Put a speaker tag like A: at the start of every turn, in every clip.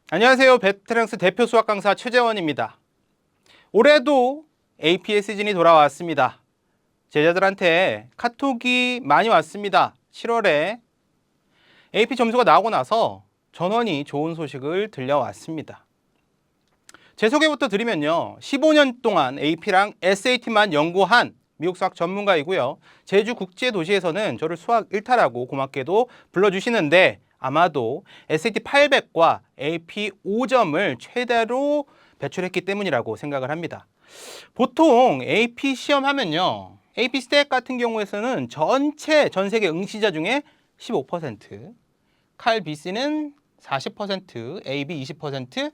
A: 안녕하세요. 베테랑스 대표 수학 강사 최재원입니다. 올해도 AP의 시즌이 돌아왔습니다. 제자들한테 카톡이 많이 왔습니다. 7월에 AP 점수가 나오고 나서 전원이 좋은 소식을 들려왔습니다. 제 소개부터 드리면요. 15년 동안 AP랑 SAT만 연구한 미국 수학 전문가이고요. 제주국제도시에서는 저를 수학 일타라고 고맙게도 불러주시는데 아마도 SAT 800과 AP 5점을 최대로 배출했기 때문이라고 생각을 합니다. 보통 AP 시험 하면요. AP 스택 같은 경우에서는 전 세계 응시자 중에 15%, 칼 BC는 40%, AB 20%,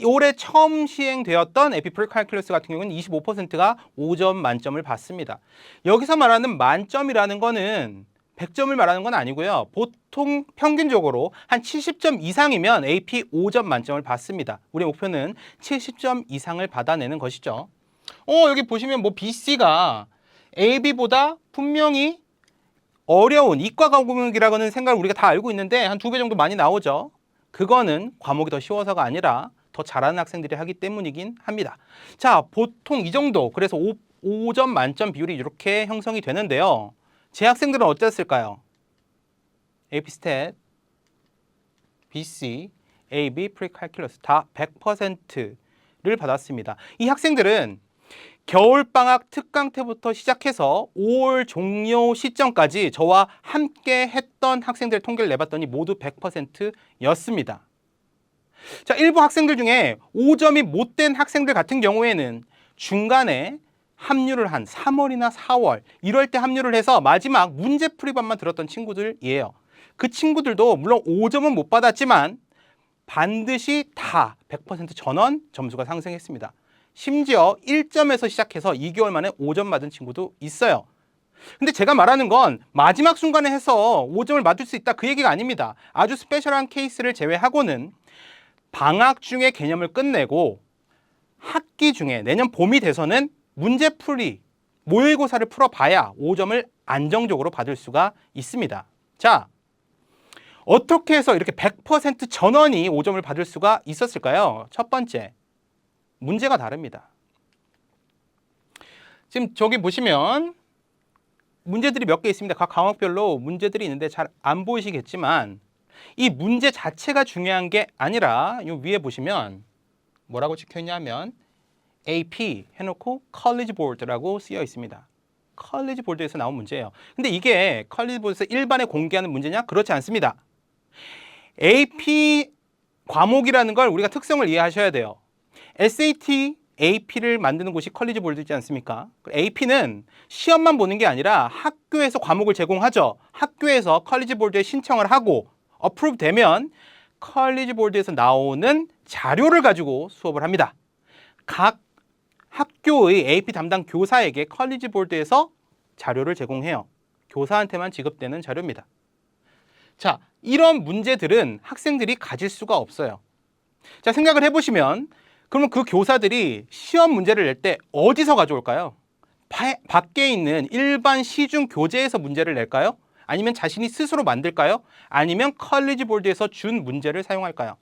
A: 올해 처음 시행되었던 AP 프리칼큘러스 같은 경우는 25%가 5점 만점을 받습니다. 여기서 말하는 만점이라는 거는 100점을 말하는 건 아니고요. 보통 평균적으로 한 70점 이상이면 AP 5점 만점을 받습니다. 우리 목표는 70점 이상을 받아내는 것이죠. 여기 보시면 뭐 BC가 AB보다 분명히 어려운 이과 과목이라고는 생각을 우리가 다 알고 있는데 한 2배 정도 많이 나오죠. 그거는 과목이 더 쉬워서가 아니라 더 잘하는 학생들이 하기 때문이긴 합니다. 자, 보통 이 정도, 그래서 5점 만점 비율이 이렇게 형성이 되는데요. 제 학생들은 어땠을까요? AP 스탯, BC, AB, 프리칼큘러스 다 100%를 받았습니다. 이 학생들은 겨울방학 특강 때부터 시작해서 5월 종료 시점까지 저와 함께 했던 학생들의 통계를 내봤더니 모두 100%였습니다. 자, 일부 학생들 중에 5점이 못 된 학생들 같은 경우에는 중간에 합류를 한 3월이나 4월 이럴 때 합류를 해서 마지막 문제풀이반만 들었던 친구들이에요. 그 친구들도 물론 5점은 못 받았지만 반드시 다 100% 전원 점수가 상승했습니다. 심지어 1점에서 시작해서 2개월 만에 5점 받은 친구도 있어요. 근데 제가 말하는 건 마지막 순간에 해서 5점을 맞을 수 있다 그 얘기가 아닙니다. 아주 스페셜한 케이스를 제외하고는 방학 중에 개념을 끝내고 학기 중에 내년 봄이 돼서는 문제풀이, 모의고사를 풀어봐야 5점을 안정적으로 받을 수가 있습니다. 자, 어떻게 해서 이렇게 100% 전원이 5점을 받을 수가 있었을까요? 첫 번째, 문제가 다릅니다. 지금 저기 보시면 문제들이 몇 개 있습니다. 각 과목별로 문제들이 있는데 잘 안 보이시겠지만 이 문제 자체가 중요한 게 아니라 이 위에 보시면 뭐라고 찍혀 있냐면 AP 해놓고 컬리지 보드라고 쓰여 있습니다. 컬리지 보드에서 나온 문제예요. 근데 이게 컬리지 보드에서 일반에 공개하는 문제냐? 그렇지 않습니다. AP 과목이라는 걸 우리가 특성을 이해하셔야 돼요. SAT, AP를 만드는 곳이 컬리지 보드 있지 않습니까? AP는 시험만 보는 게 아니라 학교에서 과목을 제공하죠. 학교에서 컬리지 보드에 신청을 하고 어프로브 되면 컬리지 보드에서 나오는 자료를 가지고 수업을 합니다. 각 학교의 AP 담당 교사에게 컬리지 보드에서 자료를 제공해요. 교사한테만 지급되는 자료입니다. 자, 이런 문제들은 학생들이 가질 수가 없어요. 자, 생각을 해보시면 그러면 그 교사들이 시험 문제를 낼 때 어디서 가져올까요? 밖에 있는 일반 시중 교재에서 문제를 낼까요? 아니면 자신이 스스로 만들까요? 아니면 컬리지 보드에서 준 문제를 사용할까요?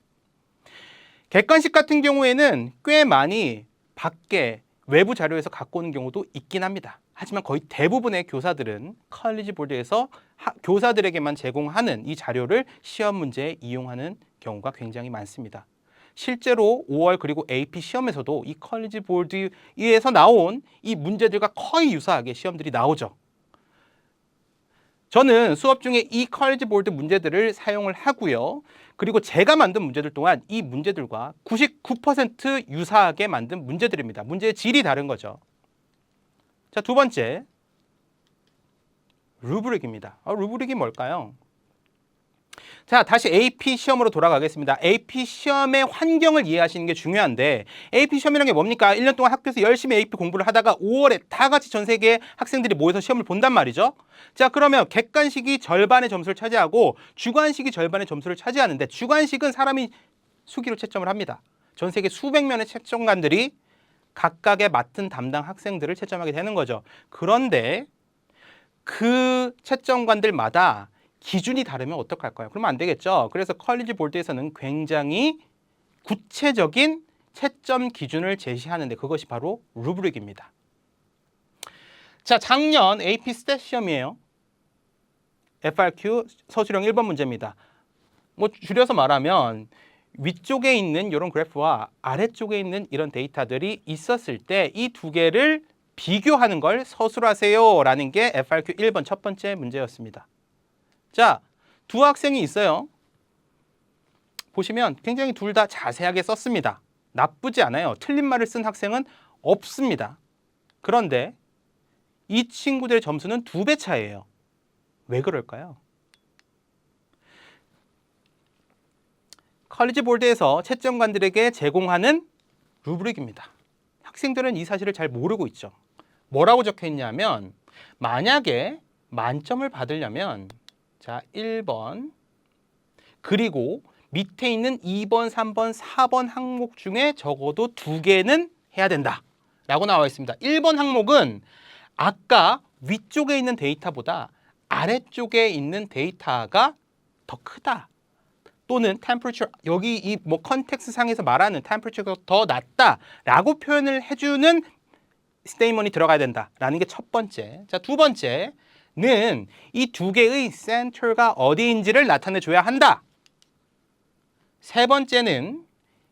A: 객관식 같은 경우에는 꽤 많이 밖에 외부 자료에서 갖고 오는 경우도 있긴 합니다. 하지만 거의 대부분의 교사들은 컬리지 보드에서 교사들에게만 제공하는 이 자료를 시험 문제에 이용하는 경우가 굉장히 많습니다. 실제로 5월 그리고 AP 시험에서도 이 컬리지 보드에서 나온 이 문제들과 거의 유사하게 시험들이 나오죠. 저는 수업 중에 이 컬리지 보드 문제들을 사용을 하고요. 그리고 제가 만든 문제들 동안 이 문제들과 99% 유사하게 만든 문제들입니다. 문제의 질이 다른 거죠. 자, 두 번째, 루브릭입니다. 루브릭이 뭘까요? 자, 다시 AP 시험으로 돌아가겠습니다. AP 시험의 환경을 이해하시는 게 중요한데 AP 시험이라는 게 뭡니까? 1년 동안 학교에서 열심히 AP 공부를 하다가 5월에 다 같이 전 세계 학생들이 모여서 시험을 본단 말이죠. 자, 그러면 객관식이 절반의 점수를 차지하고 주관식이 절반의 점수를 차지하는데 주관식은 사람이 수기로 채점을 합니다. 전 세계 수백 명의 채점관들이 각각의 맡은 담당 학생들을 채점하게 되는 거죠. 그런데 그 채점관들마다 기준이 다르면 어떡할까요? 그러면 안 되겠죠. 그래서 컬리지 보드에서는 굉장히 구체적인 채점 기준을 제시하는데 그것이 바로 루브릭입니다. 자, 작년 AP 스탯 시험이에요. FRQ 서술형 1번 문제입니다. 뭐 줄여서 말하면 위쪽에 있는 이런 그래프와 아래쪽에 있는 이런 데이터들이 있었을 때 이 두 개를 비교하는 걸 서술하세요 라는 게 FRQ 1번 첫 번째 문제였습니다. 자, 두 학생이 있어요. 보시면 굉장히 둘 다 자세하게 썼습니다. 나쁘지 않아요. 틀린 말을 쓴 학생은 없습니다. 그런데 이 친구들의 점수는 2배 차이예요. 왜 그럴까요? 컬리지 보드에서 채점관들에게 제공하는 루브릭입니다. 학생들은 이 사실을 잘 모르고 있죠. 뭐라고 적혀 있냐면 만약에 만점을 받으려면 자 1번 그리고 밑에 있는 2번, 3번, 4번 항목 중에 적어도 2개는 해야 된다 라고 나와 있습니다. 1번 항목은 아까 위쪽에 있는 데이터보다 아래쪽에 있는 데이터가 더 크다 또는 temperature 여기 이 뭐 컨텍스트 상에서 말하는 temperature가 더 낮다라고 표현을 해주는 스테이먼이 들어가야 된다라는 게 첫 번째. 자, 두 번째는 이 두 개의 센터가 어디인지를 나타내 줘야 한다. 세 번째는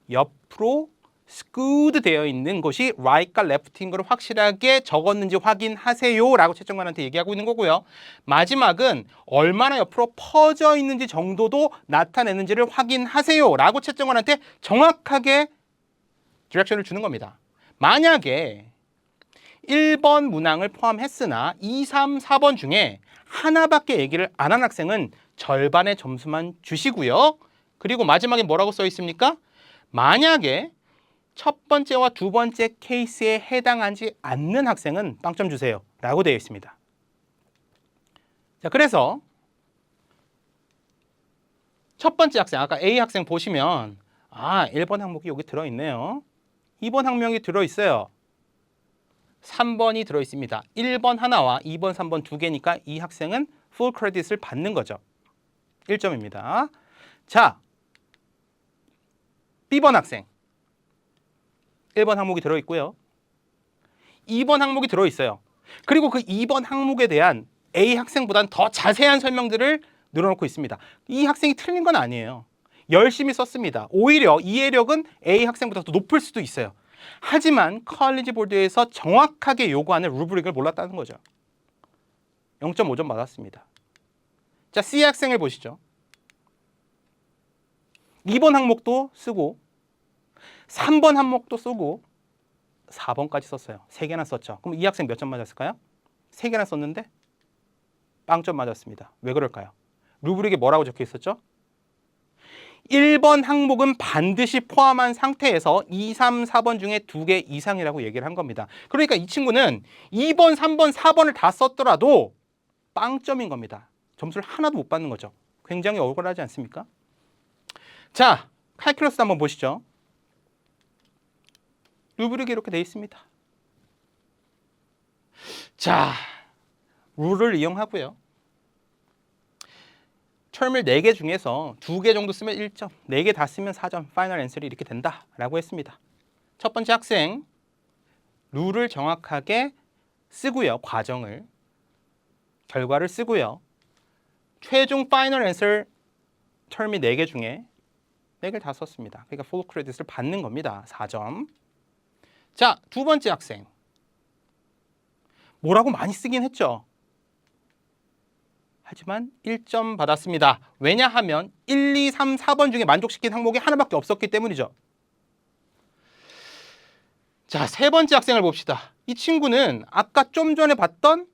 A: 옆으로 skewed 되어 있는 것이 right과 left인 걸 확실하게 적었는지 확인하세요 라고 채점관한테 얘기하고 있는 거고요. 마지막은 얼마나 옆으로 퍼져 있는지 정도도 나타내는지를 확인하세요 라고 채점관한테 정확하게 디렉션을 주는 겁니다. 만약에 1번 문항을 포함했으나 2, 3, 4번 중에 하나밖에 얘기를 안 한 학생은 절반의 점수만 주시고요. 그리고 마지막에 뭐라고 써 있습니까? 만약에 첫 번째와 두 번째 케이스에 해당하지 않는 학생은 빵점 주세요 라고 되어 있습니다. 자, 그래서 첫 번째 학생, 아까 A 학생 보시면 1번 항목이 여기 들어있네요. 2번 항목이 들어있어요. 3번이 들어있습니다. 1번 하나와 2번, 3번 두 개니까 이 학생은 풀 크레딧을 받는 거죠. 1점입니다. 자, B번 학생. 1번 항목이 들어있고요. 2번 항목이 들어있어요. 그리고 그 2번 항목에 대한 A 학생보다는 더 자세한 설명들을 늘어놓고 있습니다. 이 학생이 틀린 건 아니에요. 열심히 썼습니다. 오히려 이해력은 A 학생보다 더 높을 수도 있어요. 하지만 컬리지 보드에서 정확하게 요구하는 루브릭을 몰랐다는 거죠. 0.5점 받았습니다. 자, C 학생을 보시죠. 2번 항목도 쓰고 3번 항목도 쓰고 4번까지 썼어요. 3개나 썼죠. 그럼 이 학생 몇 점 맞았을까요? 3개나 썼는데 빵점 맞았습니다. 왜 그럴까요? 루브릭에 뭐라고 적혀 있었죠? 1번 항목은 반드시 포함한 상태에서 2, 3, 4번 중에 2개 이상이라고 얘기를 한 겁니다. 그러니까 이 친구는 2번, 3번, 4번을 다 썼더라도 빵점인 겁니다. 점수를 하나도 못 받는 거죠. 굉장히 억울하지 않습니까? 자, 칼큘러스 한번 보시죠. 루브릭이 이렇게 돼 있습니다. 자, 룰을 이용하고요. term을 4개 중에서 2개 정도 쓰면 1점, 4개 다 쓰면 4점, 파이널 앤서리 이렇게 된다라고 했습니다. 첫 번째 학생, 룰을 정확하게 쓰고요. 과정을, 결과를 쓰고요. 최종 파이널 앤서 term이 4개 중에 4개를 다 썼습니다. 그러니까 풀 크레딧을 받는 겁니다. 4점. 자, 두 번째 학생. 뭐라고 많이 쓰긴 했죠. 하지만 1점 받았습니다. 왜냐하면 1, 2, 3, 4번 중에 만족시킨 항목이 하나밖에 없었기 때문이죠. 자, 세 번째 학생을 봅시다. 이 친구는 아까 좀 전에 봤던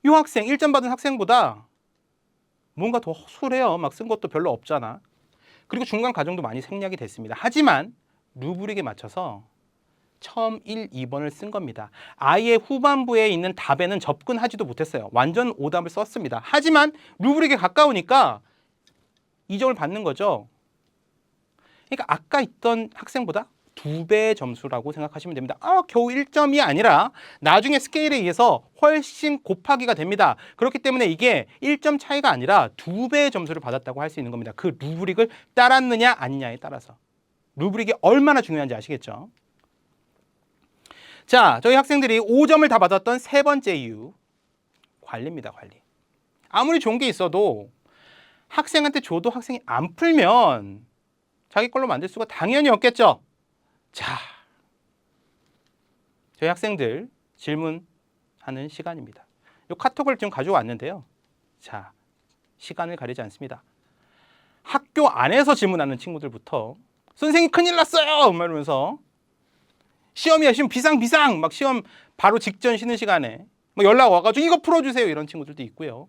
A: 이 학생, 1점 받은 학생보다 뭔가 더 허술해요. 막 쓴 것도 별로 없잖아. 그리고 중간 과정도 많이 생략이 됐습니다. 하지만 루브릭에 맞춰서 처음 1, 2번을 쓴 겁니다. 아예 후반부에 있는 답에는 접근하지도 못했어요. 완전 오답을 썼습니다. 하지만 루브릭에 가까우니까 2점을 받는 거죠. 그러니까 아까 있던 학생보다 2배의 점수라고 생각하시면 됩니다. 겨우 1점이 아니라 나중에 스케일에 의해서 훨씬 곱하기가 됩니다. 그렇기 때문에 이게 1점 차이가 아니라 2배의 점수를 받았다고 할 수 있는 겁니다. 그 루브릭을 따랐느냐 아니냐에 따라서. 루브릭이 얼마나 중요한지 아시겠죠? 자, 저희 학생들이 5점을 다 받았던 세 번째 이유, 관리입니다. 관리. 아무리 좋은 게 있어도 학생한테 줘도 학생이 안 풀면 자기 걸로 만들 수가 당연히 없겠죠. 자, 저희 학생들 질문하는 시간입니다. 이 카톡을 지금 가져왔는데요. 자, 시간을 가리지 않습니다. 학교 안에서 질문하는 친구들부터 선생님 큰일 났어요! 막 이러면서 시험이야, 시험 비상! 막 시험 바로 직전 쉬는 시간에 막 연락 와가지고 이거 풀어주세요! 이런 친구들도 있고요.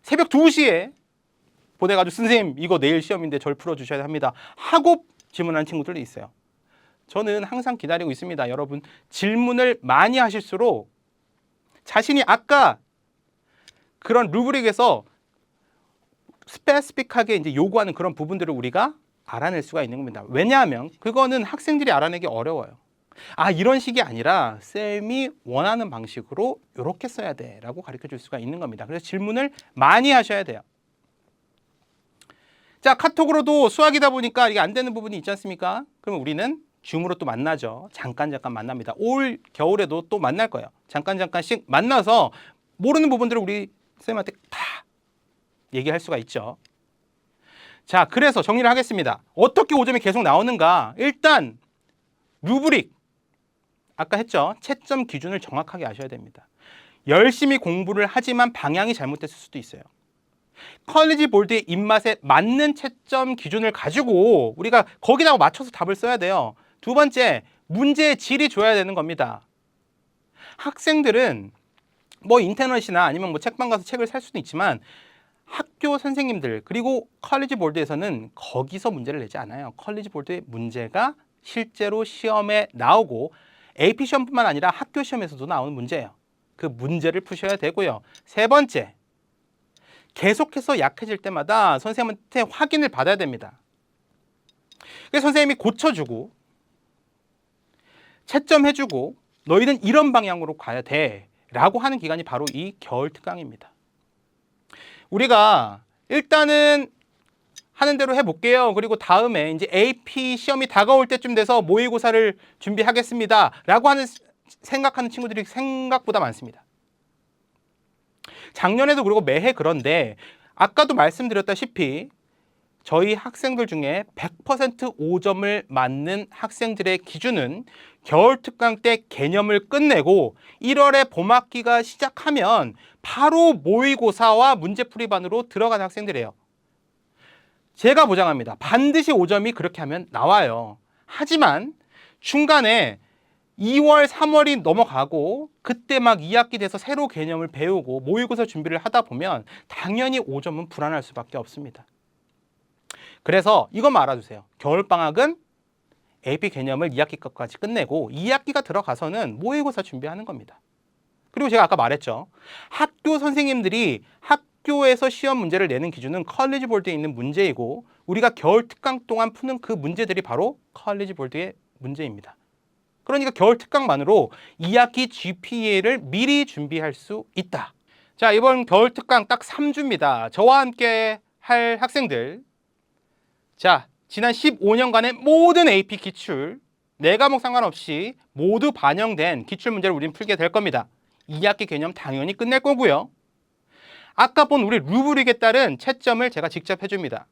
A: 새벽 2시에 보내가지고 선생님 이거 내일 시험인데 절 풀어주셔야 합니다. 하고 질문하는 친구들도 있어요. 저는 항상 기다리고 있습니다. 여러분 질문을 많이 하실수록 자신이 아까 그런 루브릭에서 스페시픽하게 이제 요구하는 그런 부분들을 우리가 알아낼 수가 있는 겁니다. 왜냐하면 그거는 학생들이 알아내기 어려워요. 아, 이런 식이 아니라 쌤이 원하는 방식으로 이렇게 써야 돼 라고 가르쳐 줄 수가 있는 겁니다. 그래서 질문을 많이 하셔야 돼요. 자, 카톡으로도 수학이다 보니까 이게 안 되는 부분이 있지 않습니까? 그러면 우리는 줌으로 또 만나죠. 잠깐 만납니다. 올 겨울에도 또 만날 거예요. 잠깐씩 만나서 모르는 부분들을 우리 쌤한테 다 얘기할 수가 있죠. 자, 그래서 정리를 하겠습니다. 어떻게 5점이 계속 나오는가? 일단 루브릭 아까 했죠. 채점 기준을 정확하게 아셔야 됩니다. 열심히 공부를 하지만 방향이 잘못됐을 수도 있어요. 컬리지 볼드의 입맛에 맞는 채점 기준을 가지고 우리가 거기다가 맞춰서 답을 써야 돼요. 두 번째, 문제의 질이 좋아야 되는 겁니다. 학생들은 뭐 인터넷이나 아니면 뭐 책방 가서 책을 살 수도 있지만 학교 선생님들 그리고 컬리지 볼드에서는 거기서 문제를 내지 않아요. 컬리지 볼드의 문제가 실제로 시험에 나오고 AP 시험뿐만 아니라 학교 시험에서도 나오는 문제예요. 그 문제를 푸셔야 되고요. 세 번째, 계속해서 약해질 때마다 선생님한테 확인을 받아야 됩니다. 그래서 선생님이 고쳐주고 채점해주고 너희는 이런 방향으로 가야 돼 라고 하는 기간이 바로 이 겨울 특강입니다. 우리가 일단은 하는 대로 해볼게요. 그리고 다음에 이제 AP 시험이 다가올 때쯤 돼서 모의고사를 준비하겠습니다 라고 생각하는 친구들이 생각보다 많습니다. 작년에도 그리고 매해 그런데 아까도 말씀드렸다시피 저희 학생들 중에 100% 5점을 맞는 학생들의 기준은 겨울특강 때 개념을 끝내고 1월에 봄학기가 시작하면 바로 모의고사와 문제풀이반으로 들어가는 학생들이에요. 제가 보장합니다. 반드시 5점이 그렇게 하면 나와요. 하지만 중간에 2월, 3월이 넘어가고 그때 막 2학기 돼서 새로 개념을 배우고 모의고사 준비를 하다 보면 당연히 5점은 불안할 수밖에 없습니다. 그래서 이것만 알아두세요. 겨울방학은 AP 개념을 2학기 것까지 끝내고 2학기가 들어가서는 모의고사 준비하는 겁니다. 그리고 제가 아까 말했죠. 학교 선생님들이 학교에서 시험 문제를 내는 기준은 컬리지 볼드에 있는 문제이고 우리가 겨울 특강 동안 푸는 그 문제들이 바로 컬리지 볼드의 문제입니다. 그러니까 겨울 특강만으로 2학기 GPA를 미리 준비할 수 있다. 자, 이번 겨울 특강 딱 3주입니다. 저와 함께 할 학생들. 자, 지난 15년간의 모든 AP 기출, 4과목 상관없이 모두 반영된 기출 문제를 우리는 풀게 될 겁니다. 2학기 개념 당연히 끝낼 거고요. 아까 본 우리 루브릭에 따른 채점을 제가 직접 해줍니다.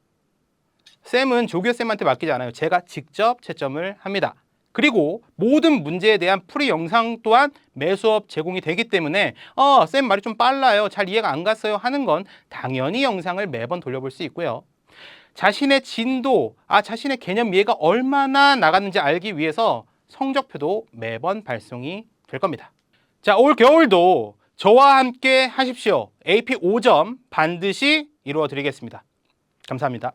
A: 쌤은 조교쌤한테 맡기지 않아요. 제가 직접 채점을 합니다. 그리고 모든 문제에 대한 풀이 영상 또한 매 수업 제공이 되기 때문에 쌤 말이 좀 빨라요. 잘 이해가 안 갔어요 하는 건 당연히 영상을 매번 돌려볼 수 있고요. 자신의 진도, 자신의 개념 이해가 얼마나 나갔는지 알기 위해서 성적표도 매번 발송이 될 겁니다. 자, 올 겨울도 저와 함께 하십시오. AP 5점 반드시 이루어 드리겠습니다. 감사합니다.